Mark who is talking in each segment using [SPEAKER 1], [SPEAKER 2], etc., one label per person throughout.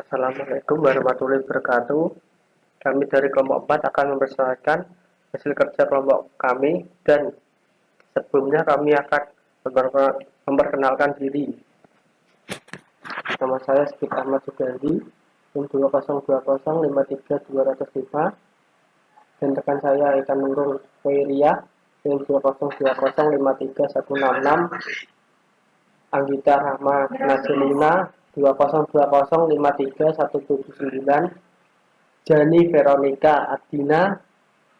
[SPEAKER 1] Assalamualaikum warahmatullahi wabarakatuh. Kami dari kelompok 4 akan memperlihatkan hasil kerja kelompok kami, dan sebelumnya kami akan memperkenalkan diri. Nama saya Sigit Ahmad Sugandi, NIM 202053205, dan rekan saya Ikan Nurul Khairiyah, NIM 202053166, Anggita Rahma Nazlina 202053179, Jani Veronica Adina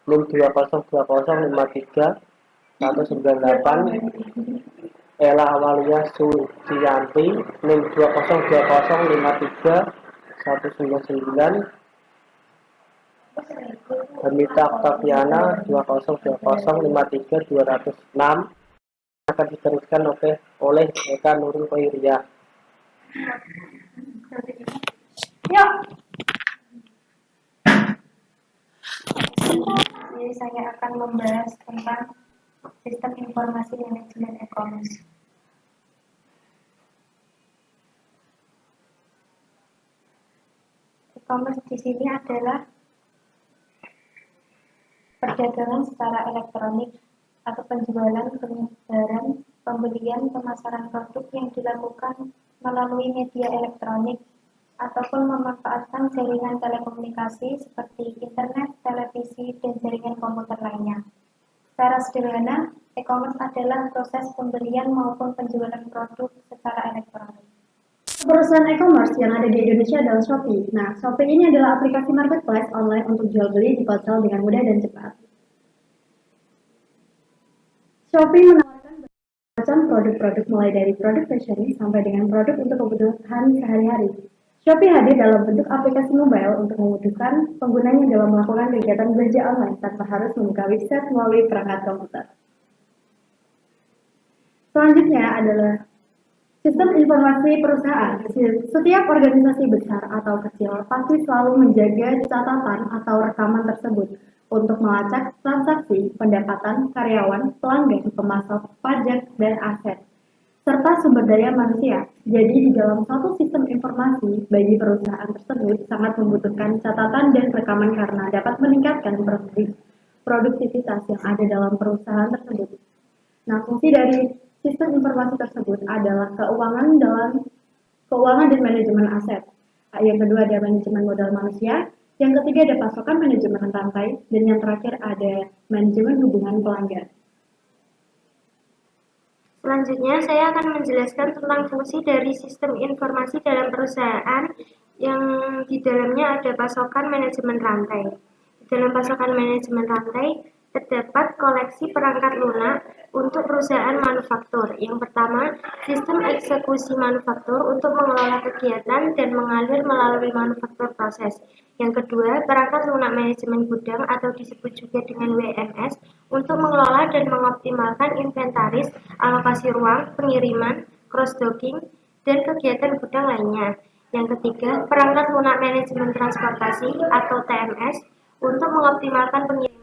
[SPEAKER 1] NIM 202053198, Ella Amalia Suciyanti NIM 202053199, Hamita Octaviana 202053206, akan diteruskan oleh Eka Nurul Khairiyah.
[SPEAKER 2] Yuk. Jadi saya akan membahas tentang sistem informasi manajemen e-commerce. E-commerce di sini adalah perdagangan secara elektronik atau penjualan, penyebaran, pembelian, pemasaran produk yang dilakukan melalui media elektronik ataupun memanfaatkan jaringan telekomunikasi seperti internet, televisi, dan jaringan komputer lainnya. Secara sederhana, e-commerce adalah proses pembelian maupun penjualan produk secara elektronik.
[SPEAKER 3] Perusahaan e-commerce yang ada di Indonesia adalah Shopee. Nah, Shopee ini adalah aplikasi marketplace online untuk jual beli di ponsel dengan mudah dan cepat. Shopee menawarkan berbagai macam produk-produk mulai dari produk fashion sampai dengan produk untuk kebutuhan sehari-hari. Shopee hadir dalam bentuk aplikasi mobile untuk memudahkan penggunanya dalam melakukan kegiatan belanja online tanpa harus membuka website melalui perangkat komputer. Selanjutnya adalah sistem informasi perusahaan. Setiap organisasi besar atau kecil pasti selalu menjaga catatan atau rekaman tersebut untuk melacak transaksi, pendapatan, karyawan, pelanggan, pemasok, pajak, dan aset, serta sumber daya manusia. Jadi di dalam satu sistem informasi bagi perusahaan tersebut sangat membutuhkan catatan dan rekaman karena dapat meningkatkan produktivitas yang ada dalam perusahaan tersebut. Nah, fungsi dari sistem informasi tersebut adalah keuangan dan manajemen aset. Yang kedua ada manajemen modal manusia, yang ketiga ada pasokan manajemen rantai, dan yang terakhir ada manajemen hubungan pelanggan.
[SPEAKER 2] Selanjutnya, saya akan menjelaskan tentang fungsi dari sistem informasi dalam perusahaan yang di dalamnya ada pasokan manajemen rantai. Di dalam pasokan manajemen rantai, terdapat koleksi perangkat lunak untuk perusahaan manufaktur. Yang pertama, sistem eksekusi manufaktur untuk mengelola kegiatan dan mengalir melalui manufaktur proses. Yang kedua, perangkat lunak manajemen gudang atau disebut juga dengan WMS untuk mengelola dan mengoptimalkan inventaris, alokasi ruang, pengiriman, cross-docking, dan kegiatan gudang lainnya. Yang ketiga, perangkat lunak manajemen transportasi atau TMS untuk mengoptimalkan pengiriman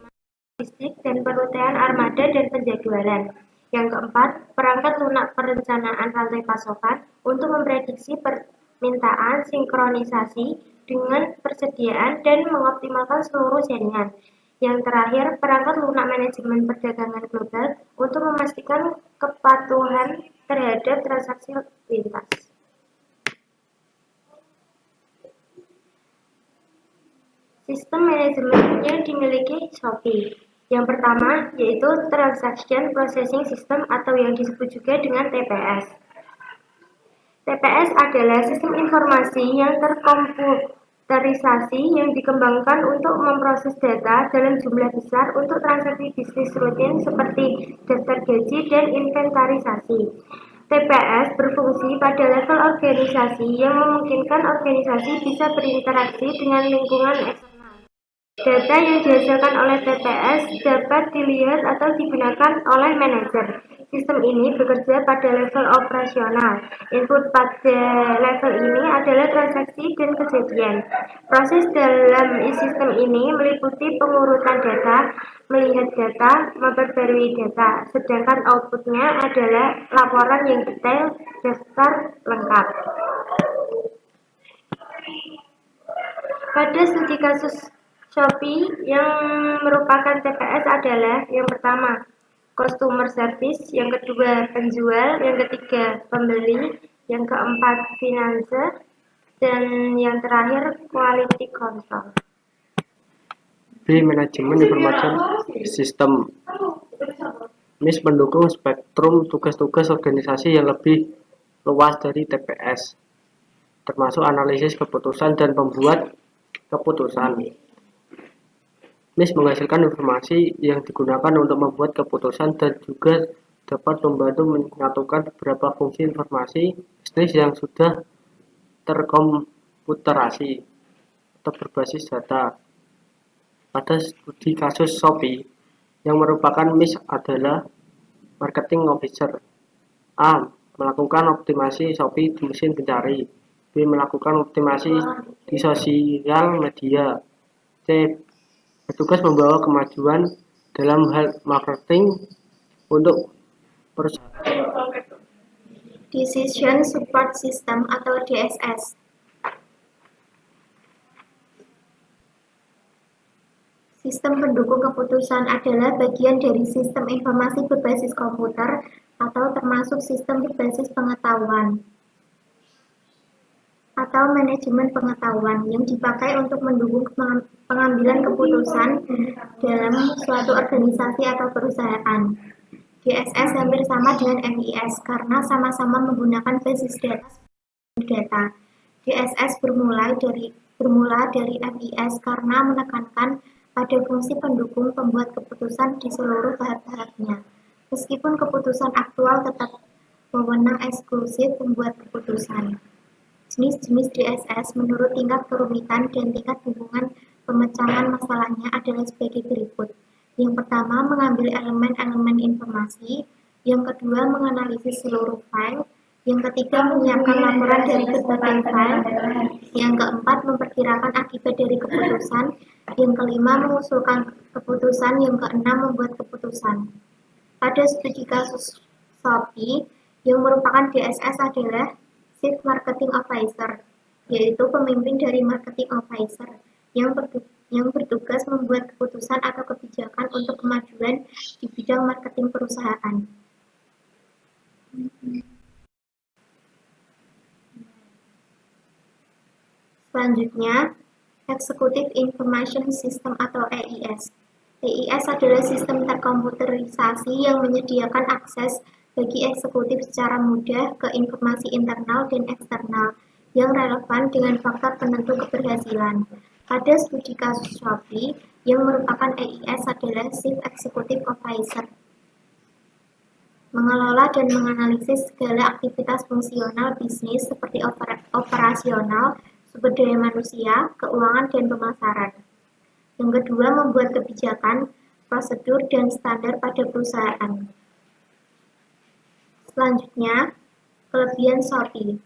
[SPEAKER 2] logistik dan perlutian armada dan penjadwalan. Yang keempat, perangkat lunak perencanaan rantai pasokan untuk memprediksi permintaan, sinkronisasi dengan persediaan, dan mengoptimalkan seluruh jaringan. Yang terakhir, perangkat lunak manajemen perdagangan global untuk memastikan kepatuhan terhadap transaksi lintas. Sistem manajemen yang dimiliki Shopee. Yang pertama yaitu Transaction Processing System atau yang disebut juga dengan TPS. TPS adalah sistem informasi yang terkomputerisasi yang dikembangkan untuk memproses data dalam jumlah besar untuk transaksi bisnis rutin seperti daftar gaji dan inventarisasi. TPS berfungsi pada level organisasi yang memungkinkan organisasi bisa berinteraksi dengan lingkungan eksternal. Data yang dihasilkan oleh TPS dapat dilihat atau digunakan oleh manajer. Sistem ini bekerja pada level operasional. Input pada level ini adalah transaksi dan kejadian. Proses dalam sistem ini meliputi pengurutan data, melihat data, memperbarui data, sedangkan outputnya adalah laporan yang detail, daftar lengkap. Pada studi kasus Shopee yang merupakan TPS adalah yang pertama customer service, yang kedua penjual, yang ketiga pembeli, yang keempat finanse, dan yang terakhir quality control.
[SPEAKER 1] B. Manajemen informasi sistem. MIS mendukung spektrum tugas-tugas organisasi yang lebih luas dari TPS, termasuk analisis keputusan dan pembuat keputusan. MIS menghasilkan informasi yang digunakan untuk membuat keputusan dan juga dapat membantu menyatukan beberapa fungsi informasi bisnis yang sudah terkomputerasi atau berbasis data. Pada studi kasus Shopee, yang merupakan MIS adalah Marketing Officer. A. Melakukan optimasi Shopee di mesin pencari. B. Melakukan optimasi di sosial media. C. Bertugas membawa kemajuan dalam hal marketing untuk perusahaan.
[SPEAKER 2] Decision Support System atau DSS. Sistem pendukung keputusan adalah bagian dari sistem informasi berbasis komputer atau termasuk sistem berbasis pengetahuan atau manajemen pengetahuan yang dipakai untuk mendukung pengambilan keputusan dalam suatu organisasi atau perusahaan. DSS hampir sama dengan MIS karena sama-sama menggunakan basis data. DSS bermula dari MIS karena menekankan pada fungsi pendukung pembuat keputusan di seluruh tahap-tahapnya. Meskipun keputusan aktual tetap wewenang eksklusif pembuat keputusan. Jenis-jenis DSS menurut tingkat kerumitan dan tingkat hubungan pemecahan masalahnya adalah sebagai berikut. Yang pertama, mengambil elemen-elemen informasi. Yang kedua, menganalisis seluruh file. Yang ketiga, menyiapkan laporan dari berbagai file. Yang keempat, memperkirakan akibat dari keputusan. Yang kelima, mengusulkan keputusan. Yang keenam, membuat keputusan. Pada studi kasus Shopee, yang merupakan DSS adalah Chief Marketing Officer, yaitu pemimpin dari Marketing Officer yang bertugas membuat keputusan atau kebijakan untuk kemajuan di bidang marketing perusahaan. Selanjutnya, Executive Information System atau EIS. EIS adalah sistem terkomputerisasi yang menyediakan akses bagi eksekutif secara mudah ke informasi internal dan eksternal yang relevan dengan faktor penentu keberhasilan. Pada studi kasus Shopee, yang merupakan EIS adalah Chief Executive Officer. Mengelola dan menganalisis segala aktivitas fungsional bisnis seperti operasional, sumber daya manusia, keuangan, dan pemasaran. Yang kedua, membuat kebijakan, prosedur, dan standar pada perusahaan. Selanjutnya, kelebihan Shopee.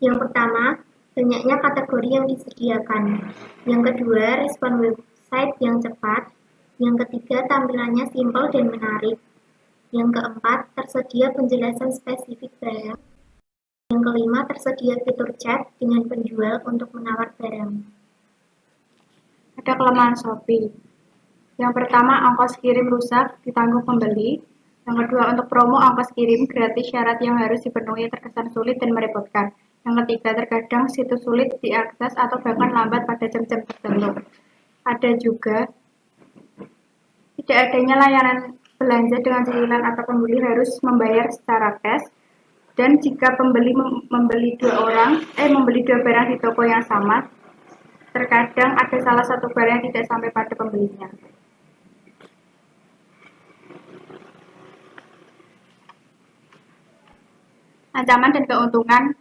[SPEAKER 2] Yang pertama, banyaknya kategori yang disediakan. Yang kedua, respon website yang cepat. Yang ketiga, tampilannya simpel dan menarik. Yang keempat, tersedia penjelasan spesifik barang. Yang kelima, tersedia fitur chat dengan penjual untuk menawar barang. Ada kelemahan Shopee. Yang pertama, ongkos kirim rusak ditanggung pembeli. Yang kedua, untuk promo ongkos kirim gratis syarat yang harus dipenuhi terkesan sulit dan merepotkan. Yang ketiga, terkadang situs sulit diakses atau bahkan lambat pada jam-jam tertentu. Ada juga tidak adanya layanan belanja dengan cicilan atau pembeli harus membayar secara cash. Dan jika pembeli membeli dua barang di toko yang sama, terkadang ada salah satu barang yang tidak sampai pada pembelinya. Ancaman dan keuntungan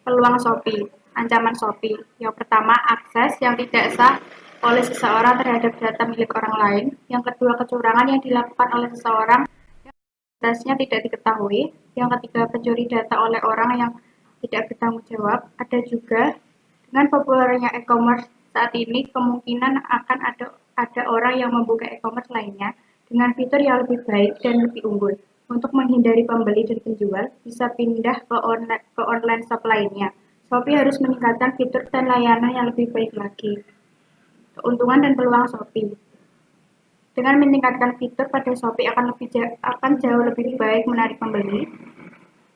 [SPEAKER 2] peluang Shopee. Ancaman Shopee. Yang pertama, akses yang tidak sah oleh seseorang terhadap data milik orang lain. Yang kedua, kecurangan yang dilakukan oleh seseorang yang identitasnya tidak diketahui. Yang ketiga, pencuri data oleh orang yang tidak bertanggung jawab. Ada juga dengan populernya e-commerce saat ini, kemungkinan akan ada orang yang membuka e-commerce lainnya dengan fitur yang lebih baik dan lebih unggul. Untuk menghindari pembeli dan penjual, bisa pindah ke online shop lainnya.
[SPEAKER 4] Shopee harus meningkatkan fitur dan layanan yang lebih baik lagi. Keuntungan dan peluang Shopee. Dengan meningkatkan fitur pada Shopee akan jauh lebih baik menarik pembeli.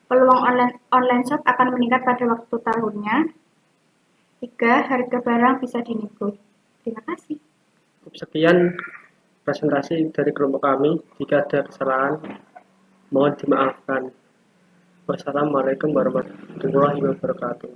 [SPEAKER 4] Peluang online shop akan meningkat pada waktu tahunnya. 3. Harga barang bisa dinego. Terima kasih.
[SPEAKER 1] Sekian presentasi dari kelompok kami. Jika ada kesalahan, mohon dimaafkan. Wassalamualaikum warahmatullahi wabarakatuh.